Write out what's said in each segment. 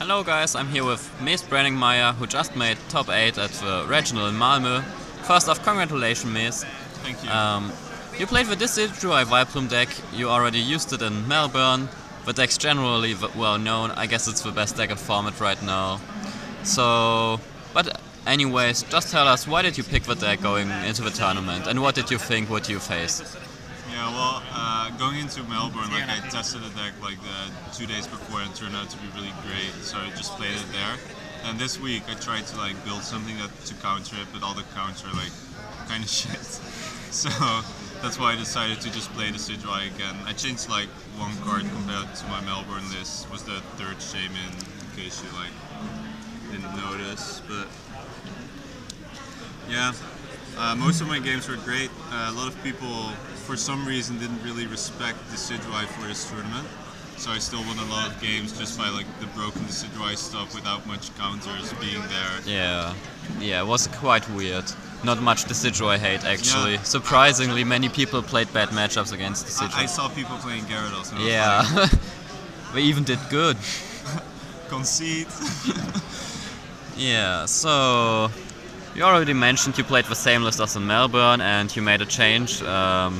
Hello guys, I'm here with Mees Brenninkmeijer, who just made top 8 at the regional in Malmö. First off, congratulations Mees. Thank you. You played with this Decidueye Vileplume deck, you already used it in Melbourne. The deck's generally well known, I guess it's the best deck in format right now. But anyways, just tell us, why did you pick the deck going into the tournament, and what did you think would you face? Yeah, well, going into Melbourne, I tested the deck the 2 days before and it turned out to be really great, so I just played it there. And this week I tried to build something to counter it, but all the counts are kind of shit. So that's why I decided to just play the Decidueye again. I changed one card compared to my Melbourne list, was the third Shaman, in case you didn't notice. But yeah, most of my games were great. A lot of people, for some reason, didn't really respect Decidueye for this tournament. So I still won a lot of games just by the broken Decidueye stuff without much counters being there. Yeah, it was quite weird. Not much Decidueye hate actually. Yeah. Surprisingly, many people played bad matchups against Decidueye. I saw people playing Gyarados. And yeah, they even did good. Concede. Yeah, so you already mentioned you played the same list as in Melbourne and you made a change. Yeah,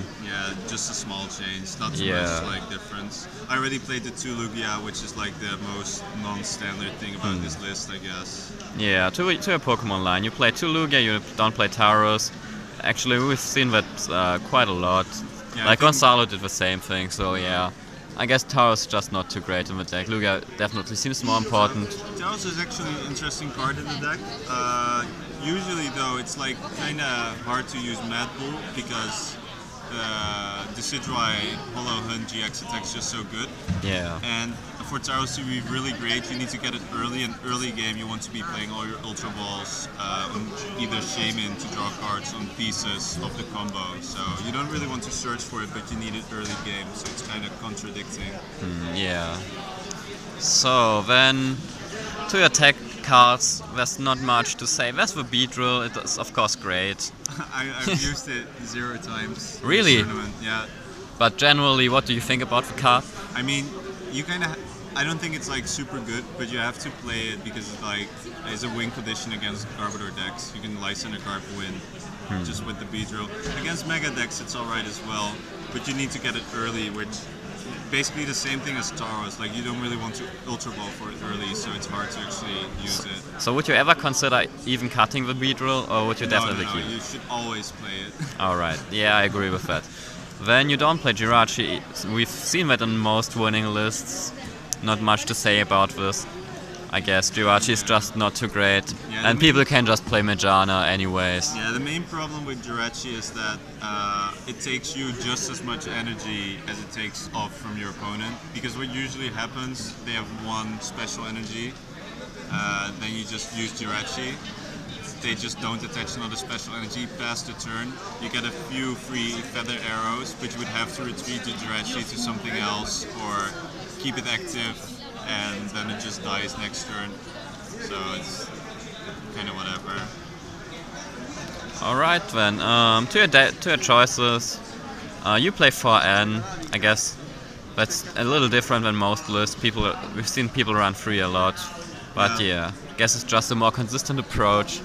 just a small change, not too much difference. I already played the 2 Lugia, which is the most non-standard thing about this list, I guess. Yeah, to a Pokemon line. You play 2 Lugia, you don't play Tauros. Actually, we've seen that quite a lot. Yeah, Gonzalo did the same thing, so yeah. I guess Tauros is just not too great in the deck. Lugia definitely seems more important. Tauros is actually an interesting card in the deck. Usually though, it's kind of hard to use Mad Bull because Decidueye Hollow Hunt GX attack is just so good. Yeah. And for Tauros to be really great, you need to get it early. In early game, you want to be playing all your Ultra Balls on either Shaman to draw cards on pieces of the combo. So you don't really want to search for it, but you need it early game. So it's kind of contradicting. Yeah. So then, to your tech cards, there's not much to say. There's the Beedrill, it is of course great. I've used it 0 times. Really? In this tournament. Yeah. But generally, what do you think about the card? I mean, you kind of. I don't think it's super good, but you have to play it because it's a win condition against Garbodor decks. You can Lysander Garb win just with the Beedrill. Against Mega decks, it's alright as well, but you need to get it early, which basically the same thing as Tauros. You don't really want to Ultra Ball for it early, so it's hard to actually use it. So would you ever consider even cutting the Beedrill, or would you definitely keep it? You should always play it. Alright, yeah, I agree with that. Then you don't play Jirachi. We've seen that in most winning lists. Not much to say about this. I guess Jirachi is just not too great, and people can just play Majana anyways. Yeah, the main problem with Jirachi is that it takes you just as much energy as it takes off from your opponent, because what usually happens, they have 1 special energy, then you just use Jirachi. They just don't attach another special energy past the turn. You get a few free feather arrows, but you would have to retreat the Jirachi to something else or keep it active, and then it just dies next turn. So it's kind of whatever. Alright then, to your choices. You play 4N, I guess. That's a little different than most lists. We've seen people run 3 a lot. But yeah, I guess it's just a more consistent approach.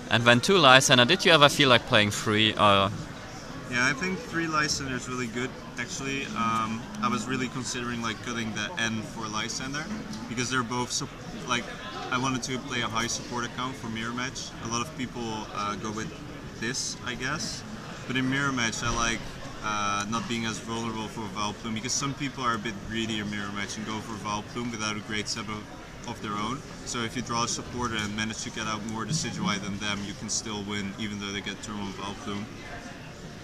And then 2 Lysander, did you ever feel like playing 3? Yeah, I think 3 Lysander is really good, actually. I was really considering cutting the N for Lysander, because they're both, I wanted to play a high support account for Mirror Match. A lot of people go with this, I guess. But in Mirror Match, I like not being as vulnerable for Vileplume, because some people are a bit greedy in Mirror Match and go for Vileplume without a great set of their own. So if you draw a supporter and manage to get out more Decidueye than them, you can still win, even though they get turn 1 Vileplume.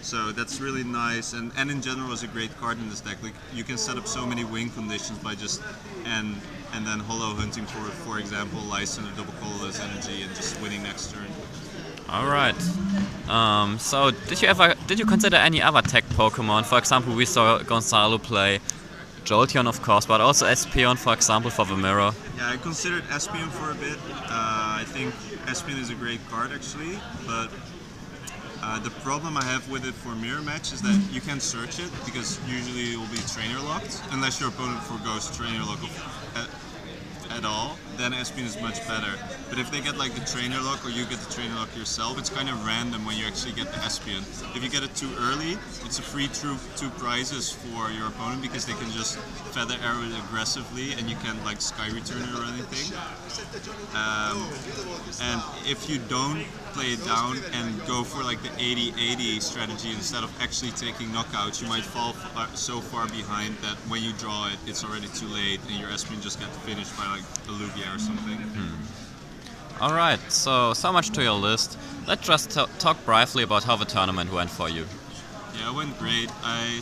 So that's really nice, and in general is a great card in this deck. You can set up so many win conditions by just and then Hollow Hunting for example, Lysander double colorless energy and just winning next turn. Alright. So did you consider any other tech Pokemon? For example, we saw Gonzalo play Jolteon, of course, but also Espeon, for example, for the mirror. Yeah, I considered Espeon for a bit. I think Espeon is a great card actually, but the problem I have with it for Mirror Match is that you can't search it, because usually it will be trainer locked, unless your opponent forgoes trainer lock at all. then Espeon is much better. But if they get like the trainer lock or you get the trainer lock yourself, it's kind of random when you actually get the Espeon. If you get it too early, it's a free two prizes for your opponent because they can just feather arrow it aggressively and you can't like sky return it or anything. And if you don't play it down and go for like the 80-80 strategy instead of actually taking knockouts, you might fall so far behind that when you draw it, it's already too late and your Espeon just gets finished by like a Lugia or something. Alright, so much to your list. Let's just talk briefly about how the tournament went for you. Yeah, it went great. I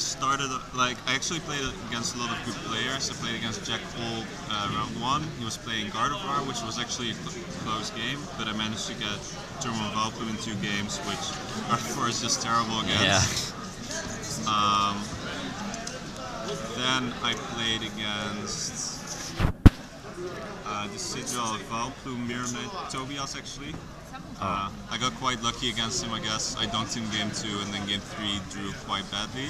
actually played against a lot of good players. I played against Jack Paul round 1. He was playing Gardevoir, which was actually a close game, but I managed to get German Valpo in 2 games, which Gardevoir is just terrible against. Yeah. Then I played against the Sigil Valplume Mirror Tobias actually. I got quite lucky against him, I guess. I dunked him game 2 and then game 3 drew quite badly.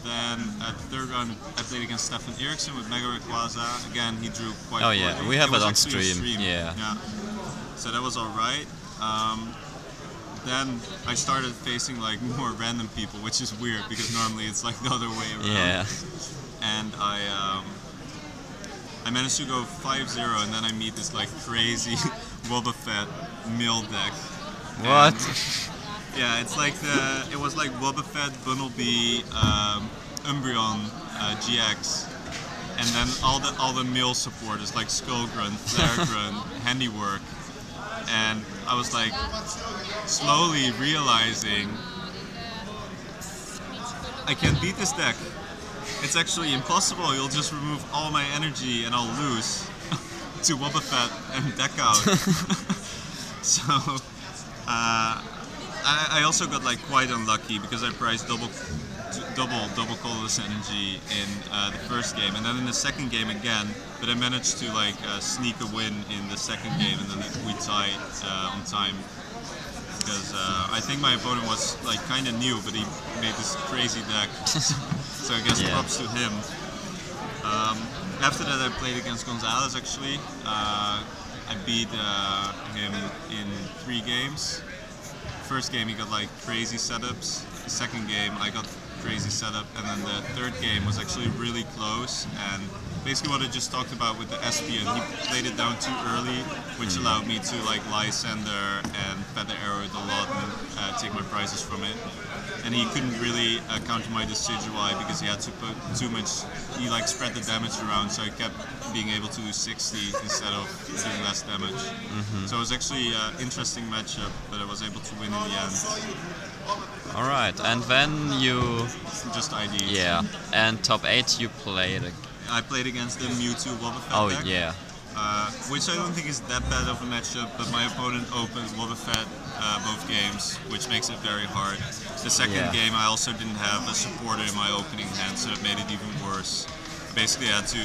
Then at the third round I played against Stefan Eriksson with Mega Rayquaza. Again, he drew quite poorly. Yeah, we have it on stream. Yeah. So that was alright. Then I started facing like more random people, which is weird because normally it's like the other way around. Yeah. And I managed to go 5-0 and then I meet this like crazy Wobbuffet mill deck. What? Yeah, it's like it was like Wobbuffet, Bunnelby, Umbreon, GX, and then all the mill supporters like Skullgrunt, Flaregrunt, Handiwork, and I was like slowly realizing I can't beat this deck. It's actually impossible. You'll just remove all my energy and I'll lose to Wobbuffet and deck out. So I also got like quite unlucky because I priced double colorless energy in the first game and then in the second game again. But I managed to like sneak a win in the second game and then we tied on time. Because I think my opponent was like kind of new, but he made this crazy deck. So I guess props to him. After that I played against Gonzalez actually. I beat him in 3 games. First game he got like crazy setups. The second game I got crazy setup, and then the third game was actually really close. And basically what I just talked about with the Espeon, he played it down too early, which allowed me to like Lysander and Feather Arrow it a lot and take my prizes from it. And he couldn't really counter my Decidueye because he had to put too much, he like spread the damage around, so I kept being able to do 60 instead of doing less damage. So it was actually an interesting matchup, but I was able to win in the end. Alright, and then you... Just IDs. Yeah, and top 8 you played... I played against the Mewtwo Wobbuffet deck. Yeah. Which I don't think is that bad of a matchup, but my opponent opened Wobbuffet both games, which makes it very hard. The second game I also didn't have a supporter in my opening hand, so it made it even worse. Basically I had to...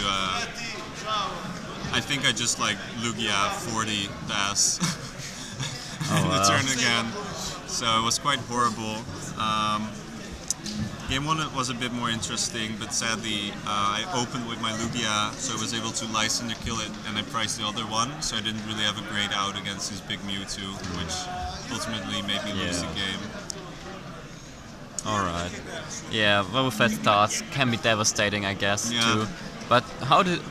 I think I just like Lugia 40 pass in the turn again. So it was quite horrible. Game 1 was a bit more interesting, but sadly I opened with my Lugia, so I was able to Lysander kill it, and I priced the other one, so I didn't really have a great out against his big Mewtwo, which ultimately made me lose the game. Alright. Yeah, Wobbuffet starts can be devastating, I guess, too. But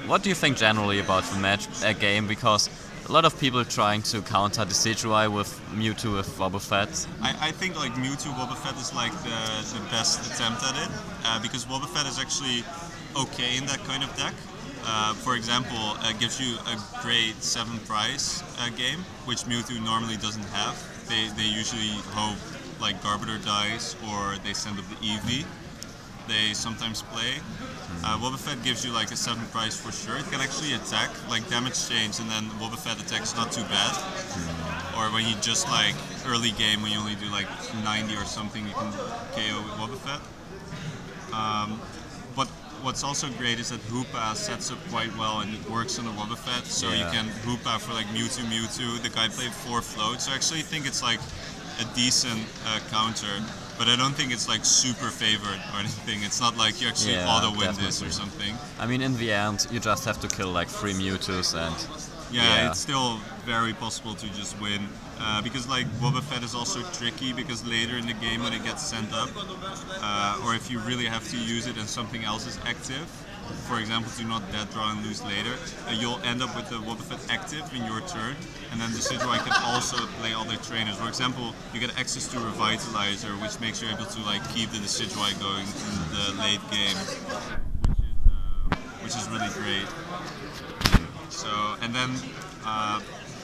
what do you think generally about the game? Because a lot of people trying to counter the Decidueye with Mewtwo with Wobbuffet. I think like Mewtwo Wobbuffet is like the best attempt at it, because Wobbuffet is actually okay in that kind of deck. For example, it gives you a great 7 prize game, which Mewtwo normally doesn't have. They usually hope like Garbodor dies or they send up the Eevee. They sometimes play. Wobbuffet gives you like a 7 prize for sure. It can actually attack, like damage change, and then Wobbuffet attacks not too bad. Or when you just like early game when you only do like 90 or something, you can KO with Wobbuffet. But what's also great is that Hoopa sets up quite well and it works on the Wobbuffet. So you can Hoopa for like Mewtwo. The guy played 4 floats, so I actually think it's like a decent counter. But I don't think it's like super favored or anything. It's not like you actually auto-win this or something. I mean, in the end, you just have to kill like 3 Mewtwo's and Yeah, it's still very possible to just win. Because like Wobbuffet is also tricky because later in the game when it gets sent up, or if you really have to use it and something else is active, for example, do not dead draw and lose later, you'll end up with the Wobbuffet active in your turn, and then the Decidueye can also play all their trainers. For example, you get access to Revitalizer, which makes you able to like keep the Decidueye going in the late game, which is really great. So, and then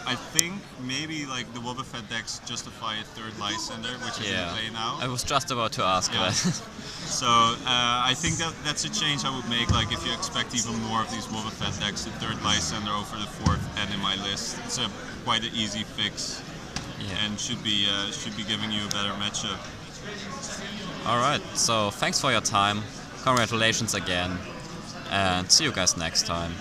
I think maybe like the Wobbuffet decks justify a third Lysander, which is in play now. I was just about to ask that. So I think that's a change I would make. Like if you expect even more of these Wobbuffet decks, the third Lysander over the fourth N in my list. It's quite an easy fix, and should be giving you a better matchup. All right. So thanks for your time. Congratulations again, and see you guys next time.